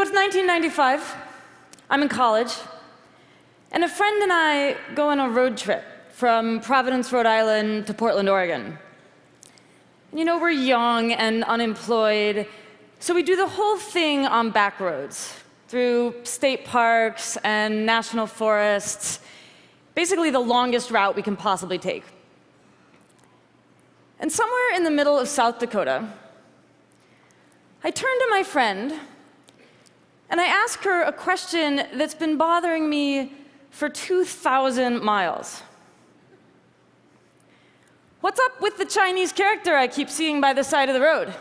it's 1995. I'm in college. And a friend and I go on a road trip from Providence, Rhode Island to Portland, Oregon. And we're young and unemployed, so we do the whole thing on back roads, through state parks and national forests, basically the longest route we can possibly take. And somewhere in the middle of South Dakota, I turn to my friend, and I ask her a question that's been bothering me for 2,000 miles. What's up with the Chinese character I keep seeing by the side of the road?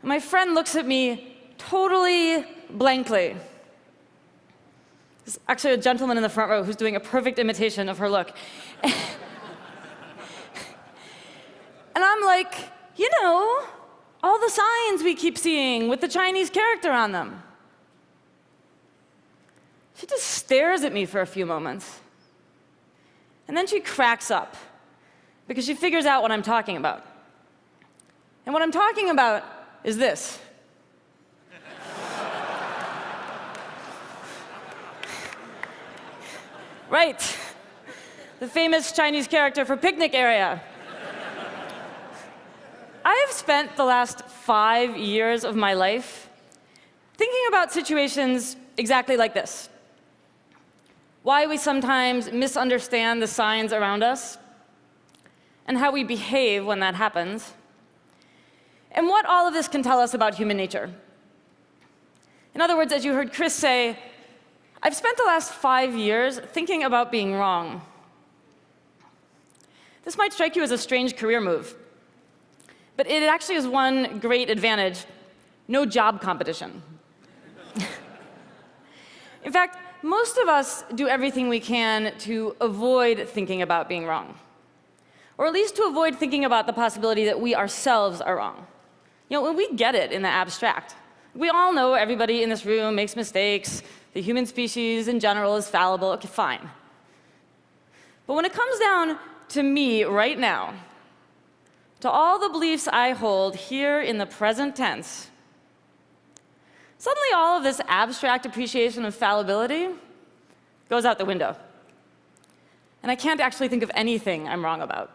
My friend looks at me totally blankly. There's actually a gentleman in the front row who's doing a perfect imitation of her look. And I'm like, all the signs we keep seeing with the Chinese character on them. She just stares at me for a few moments. And then she cracks up, because she figures out what I'm talking about. And what I'm talking about is this. Right, the famous Chinese character for picnic area. I have spent the last 5 years of my life thinking about situations exactly like this. Why we sometimes misunderstand the signs around us, and how we behave when that happens, and what all of this can tell us about human nature. In other words, as you heard Chris say, I've spent the last 5 years thinking about being wrong. This might strike you as a strange career move, but it actually has one great advantage: no job competition. In fact, most of us do everything we can to avoid thinking about being wrong, or at least to avoid thinking about the possibility that we ourselves are wrong. We get it in the abstract. We all know everybody in this room makes mistakes. The human species in general is fallible. Okay, fine. But when it comes down to me right now, to all the beliefs I hold here in the present tense, suddenly all of this abstract appreciation of fallibility goes out the window. And I can't actually think of anything I'm wrong about.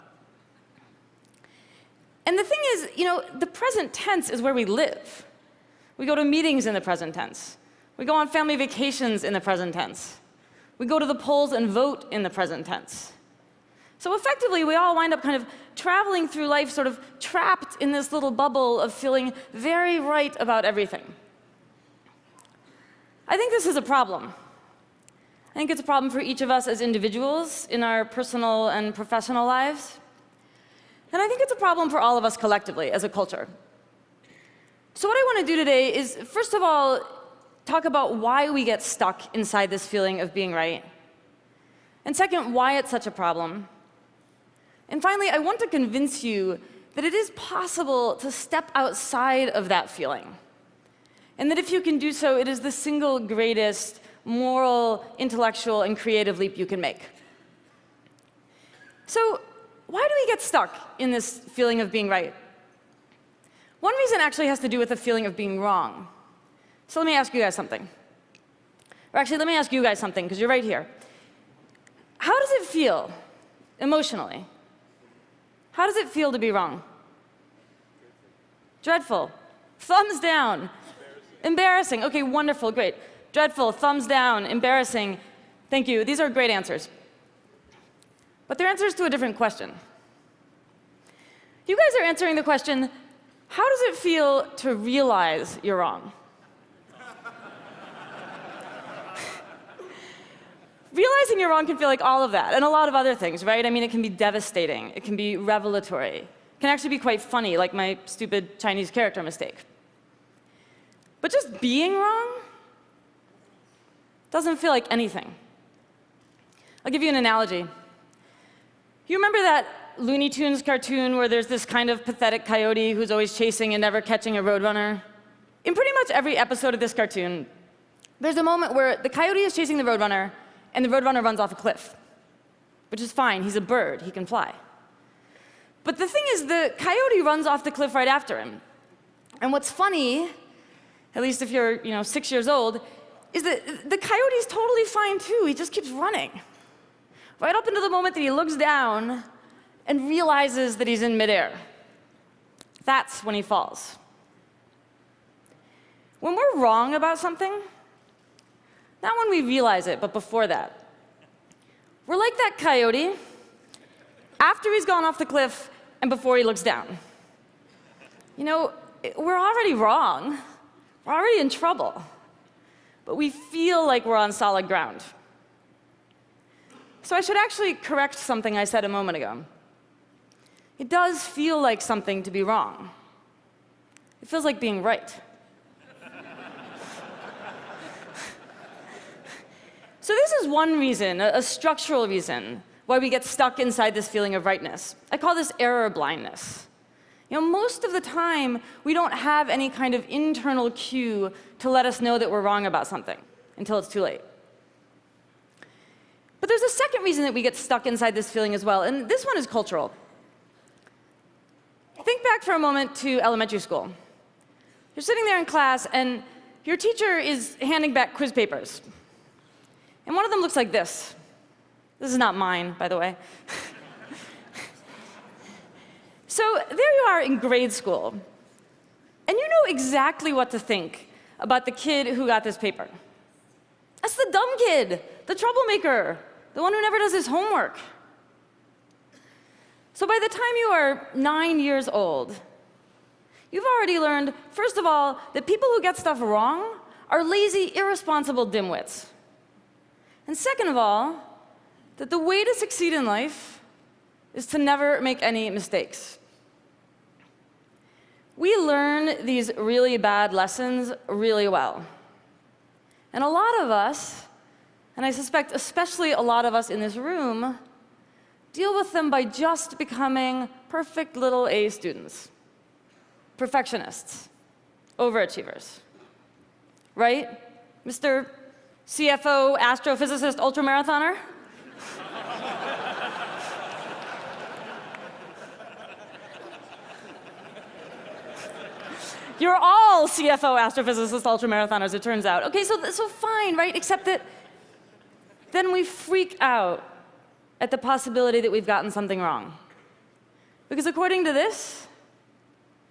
And the thing is, the present tense is where we live. We go to meetings in the present tense. We go on family vacations in the present tense. We go to the polls and vote in the present tense. So effectively, we all wind up kind of traveling through life sort of trapped in this little bubble of feeling very right about everything. I think this is a problem. I think it's a problem for each of us as individuals in our personal and professional lives. And I think it's a problem for all of us collectively as a culture. So what I want to do today is, first of all, talk about why we get stuck inside this feeling of being right. And second, why it's such a problem. And finally, I want to convince you that it is possible to step outside of that feeling. And that if you can do so, it is the single greatest moral, intellectual, and creative leap you can make. So why do we get stuck in this feeling of being right? One reason actually has to do with the feeling of being wrong. So let me ask you guys something. Or actually, let me ask you guys something, because you're right here. How does it feel, emotionally? How does it feel to be wrong? Dreadful. Thumbs down. Embarrassing. OK, wonderful, great. Dreadful, thumbs down, embarrassing. Thank you. These are great answers. But they're answers to a different question. You guys are answering the question, how does it feel to realize you're wrong? Realizing you're wrong can feel like all of that, and a lot of other things, right? I mean, it can be devastating. It can be revelatory. It can actually be quite funny, like my stupid Chinese character mistake. But just being wrong doesn't feel like anything. I'll give you an analogy. You remember that Looney Tunes cartoon where there's this kind of pathetic coyote who's always chasing and never catching a roadrunner? In pretty much every episode of this cartoon, there's a moment where the coyote is chasing the roadrunner, and the roadrunner runs off a cliff, which is fine. He's a bird. He can fly. But the thing is, the coyote runs off the cliff right after him. And what's funny, at least if you're 6 years old, is that the coyote's totally fine too. He just keeps running. Right up until the moment that he looks down and realizes that he's in midair. That's when he falls. When we're wrong about something, not when we realize it, but before that, we're like that coyote after he's gone off the cliff and before he looks down. We're already wrong. We're already in trouble. But we feel like we're on solid ground. So I should actually correct something I said a moment ago. It does feel like something to be wrong. It feels like being right. So this is one reason, a structural reason, why we get stuck inside this feeling of rightness. I call this error blindness. Most of the time, we don't have any kind of internal cue to let us know that we're wrong about something until it's too late. But there's a second reason that we get stuck inside this feeling as well, and this one is cultural. Think back for a moment to elementary school. You're sitting there in class, and your teacher is handing back quiz papers. And one of them looks like this. This is not mine, by the way. So there you are in grade school, and you know exactly what to think about the kid who got this paper. That's the dumb kid, the troublemaker, the one who never does his homework. So by the time you are 9 years old, you've already learned, first of all, that people who get stuff wrong are lazy, irresponsible dimwits. And second of all, that the way to succeed in life is to never make any mistakes. We learn these really bad lessons really well. And a lot of us, and I suspect especially a lot of us in this room, deal with them by just becoming perfect little A students, perfectionists, overachievers. Right, Mr. CFO, astrophysicist, ultramarathoner? You're all CFO, astrophysicist, ultramarathoners, it turns out. Okay, so fine, right? Except that then we freak out at the possibility that we've gotten something wrong. Because according to this,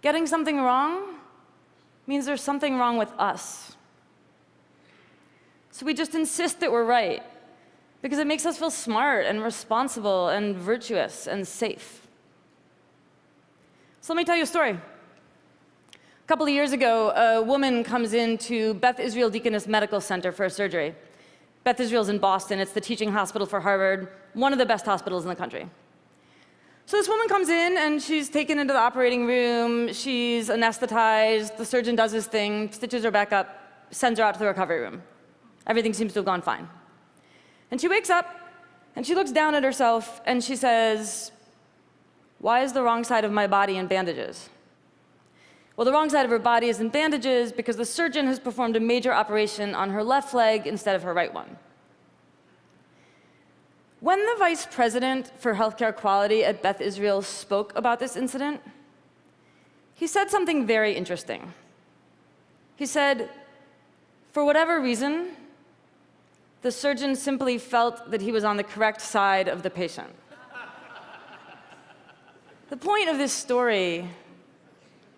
getting something wrong means there's something wrong with us. So we just insist that we're right, because it makes us feel smart and responsible and virtuous and safe. So let me tell you a story. A couple of years ago, a woman comes into Beth Israel Deaconess Medical Center for a surgery. Beth Israel's in Boston. It's the teaching hospital for Harvard, one of the best hospitals in the country. So this woman comes in, and she's taken into the operating room. She's anesthetized. The surgeon does his thing, stitches her back up, sends her out to the recovery room. Everything seems to have gone fine. And she wakes up, and she looks down at herself, and she says, "Why is the wrong side of my body in bandages?" Well, the wrong side of her body is in bandages because the surgeon has performed a major operation on her left leg instead of her right one. When the vice president for healthcare quality at Beth Israel spoke about this incident, he said something very interesting. He said, for whatever reason, the surgeon simply felt that he was on the correct side of the patient. The point of this story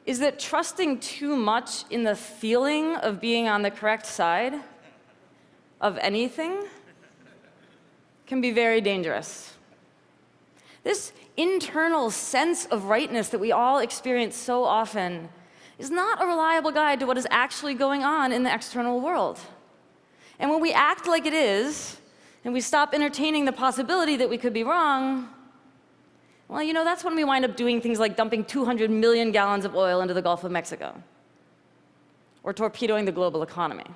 is that trusting too much in the feeling of being on the correct side of anything can be very dangerous. This internal sense of rightness that we all experience so often is not a reliable guide to what is actually going on in the external world. And when we act like it is, and we stop entertaining the possibility that we could be wrong, well, that's when we wind up doing things like dumping 200 million gallons of oil into the Gulf of Mexico, or torpedoing the global economy.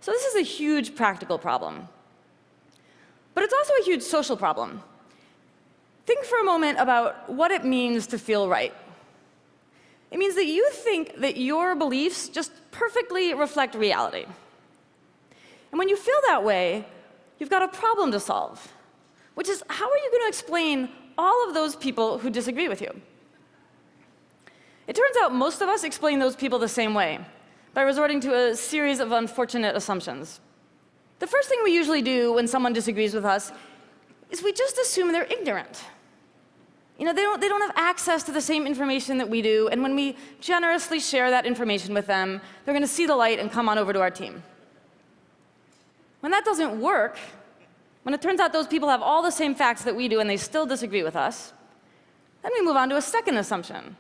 So this is a huge practical problem. But it's also a huge social problem. Think for a moment about what it means to feel right. It means that you think that your beliefs just perfectly reflect reality. And when you feel that way, you've got a problem to solve, which is, how are you going to explain all of those people who disagree with you? It turns out most of us explain those people the same way, by resorting to a series of unfortunate assumptions. The first thing we usually do when someone disagrees with us is we just assume they're ignorant. They don't have access to the same information that we do, and when we generously share that information with them, they're going to see the light and come on over to our team. When that doesn't work, when it turns out those people have all the same facts that we do and they still disagree with us, then we move on to a second assumption,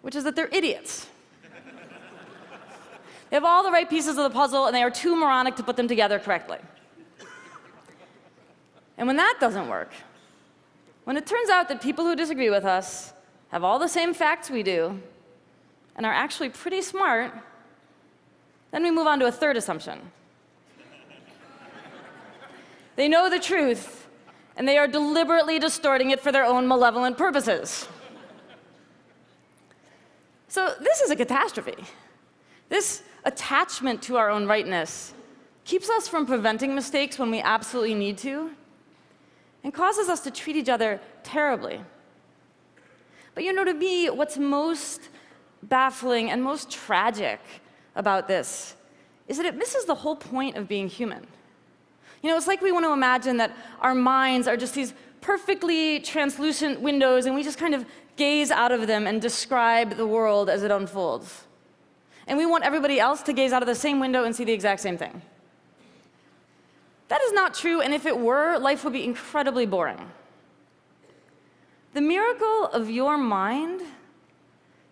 which is that they're idiots. They have all the right pieces of the puzzle, and they are too moronic to put them together correctly. And when that doesn't work, when it turns out that people who disagree with us have all the same facts we do and are actually pretty smart, then we move on to a third assumption. They know the truth, and they are deliberately distorting it for their own malevolent purposes. So this is a catastrophe. This attachment to our own rightness keeps us from preventing mistakes when we absolutely need to, and causes us to treat each other terribly. But to me, what's most baffling and most tragic about this is that it misses the whole point of being human. It's like we want to imagine that our minds are just these perfectly translucent windows, and we just kind of gaze out of them and describe the world as it unfolds. And we want everybody else to gaze out of the same window and see the exact same thing. That is not true, and if it were, life would be incredibly boring. The miracle of your mind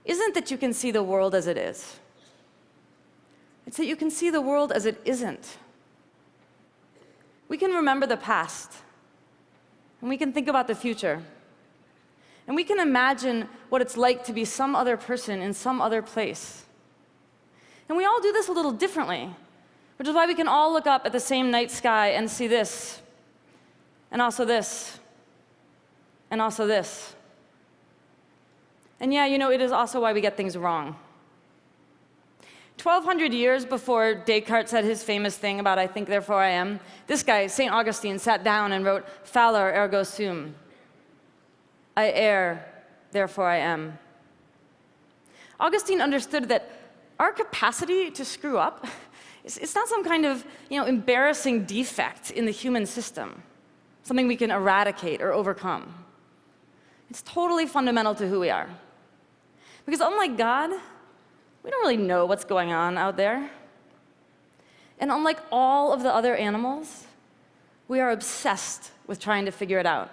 isn't that you can see the world as it is. It's that you can see the world as it isn't. We can remember the past, and we can think about the future, and we can imagine what it's like to be some other person in some other place. And we all do this a little differently, which is why we can all look up at the same night sky and see this, and also this, and also this. And yeah, it is also why we get things wrong. 1,200 years before Descartes said his famous thing about "I think, therefore I am," this guy, St. Augustine, sat down and wrote "Fallor ergo sum." I err, therefore I am. Augustine understood that our capacity to screw up, it's not some kind of embarrassing defect in the human system, something we can eradicate or overcome. It's totally fundamental to who we are. Because unlike God, we don't really know what's going on out there. And unlike all of the other animals, we are obsessed with trying to figure it out.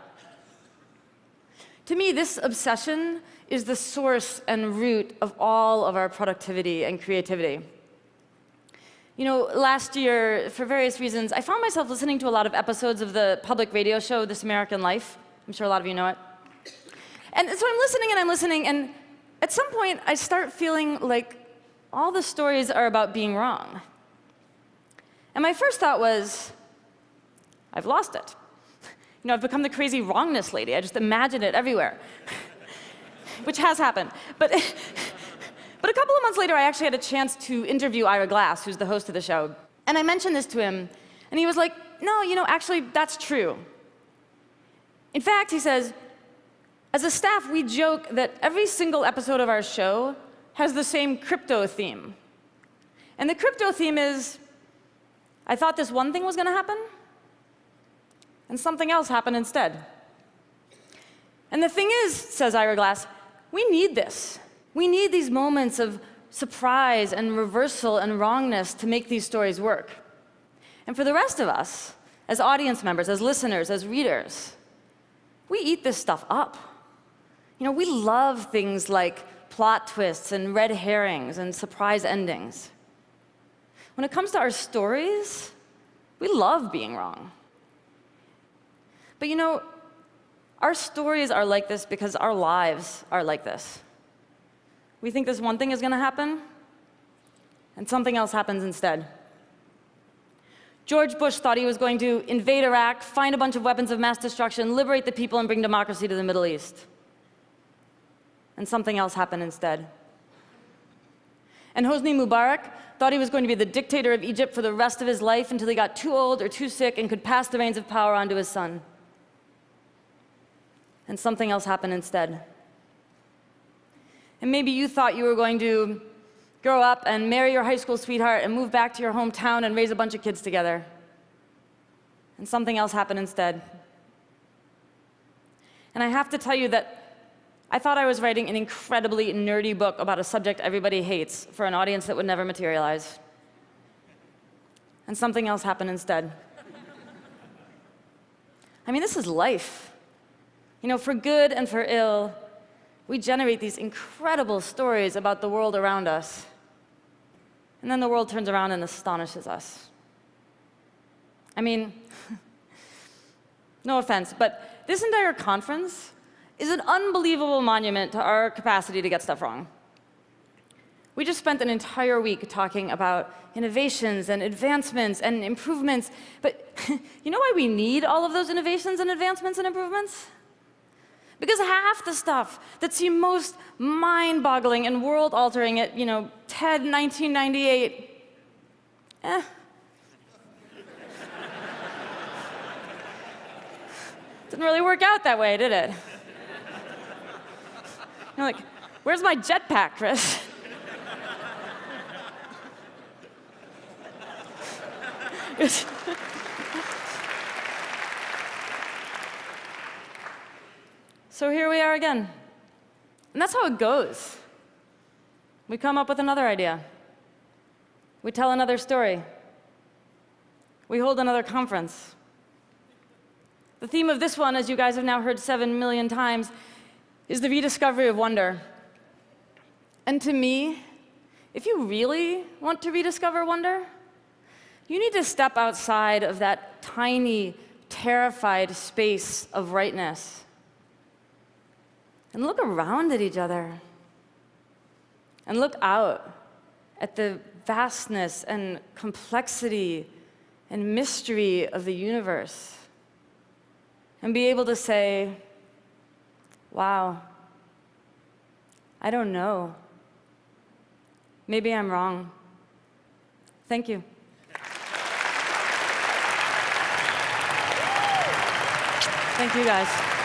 To me, this obsession is the source and root of all of our productivity and creativity. Last year, for various reasons, I found myself listening to a lot of episodes of the public radio show, This American Life. I'm sure a lot of you know it. And so I'm listening, and at some point, I start feeling like all the stories are about being wrong. And my first thought was, I've lost it. I've become the crazy wrongness lady. I just imagine it everywhere, which has happened. But a couple of months later, I actually had a chance to interview Ira Glass, who's the host of the show. And I mentioned this to him, and he was like, no, actually, that's true. In fact, he says, as a staff, we joke that every single episode of our show has the same crypto theme. And the crypto theme is, I thought this one thing was going to happen, and something else happened instead. And the thing is, says Ira Glass, we need this. We need these moments of surprise and reversal and wrongness to make these stories work. And for the rest of us, as audience members, as listeners, as readers, we eat this stuff up. We love things like plot twists and red herrings and surprise endings. When it comes to our stories, we love being wrong. But our stories are like this because our lives are like this. We think this one thing is going to happen, and something else happens instead. George Bush thought he was going to invade Iraq, find a bunch of weapons of mass destruction, liberate the people, and bring democracy to the Middle East. And something else happened instead. And Hosni Mubarak thought he was going to be the dictator of Egypt for the rest of his life until he got too old or too sick and could pass the reins of power on to his son. And something else happened instead. And maybe you thought you were going to grow up and marry your high school sweetheart and move back to your hometown and raise a bunch of kids together. And something else happened instead. And I have to tell you that I thought I was writing an incredibly nerdy book about a subject everybody hates for an audience that would never materialize. And something else happened instead. I mean, this is life. You know, for good and for ill, we generate these incredible stories about the world around us. And then the world turns around and astonishes us. I mean, no offense, but this entire conference is an unbelievable monument to our capacity to get stuff wrong. We just spent an entire week talking about innovations and advancements and improvements, but you know why we need all of those innovations and advancements and improvements? Because half the stuff that seemed most mind-boggling and world-altering at, TED 1998, didn't really work out that way, did it? You're like, where's my jetpack, Chris? So here we are again. And that's how it goes. We come up with another idea. We tell another story. We hold another conference. The theme of this one, as you guys have now heard 7 million times, is the rediscovery of wonder. And to me, if you really want to rediscover wonder, you need to step outside of that tiny, terrified space of rightness and look around at each other and look out at the vastness and complexity and mystery of the universe and be able to say, wow, I don't know. Maybe I'm wrong. Thank you. Thank you, guys.